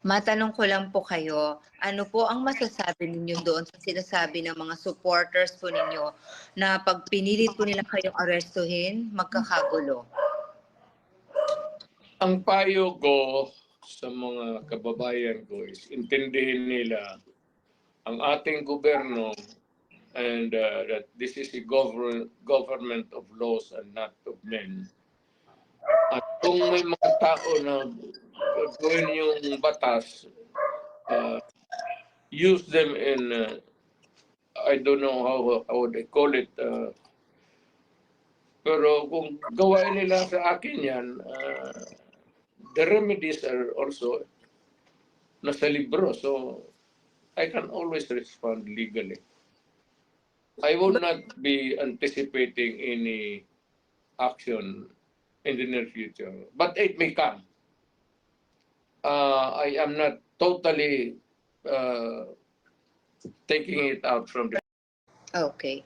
Matanong ko lang po kayo, ano po ang masasabi ninyo doon sa sinasabi ng mga supporters po ninyo na pag pinilit po nila kayong arestuhin, magkakagulo? Ang payo ko sa mga kababayan ko is intindihin nila ang ating gobyerno and that this is a government of laws and not of men. At kung may mga tao na gagawin yung batas, use them in, I don't know how they call it, pero kung gawain nila sa akin yan, the remedies are also nasa libro. So, I can always respond legally. I will not be anticipating any action in the near future, but it may come. I am not totally taking it out from the... Okay.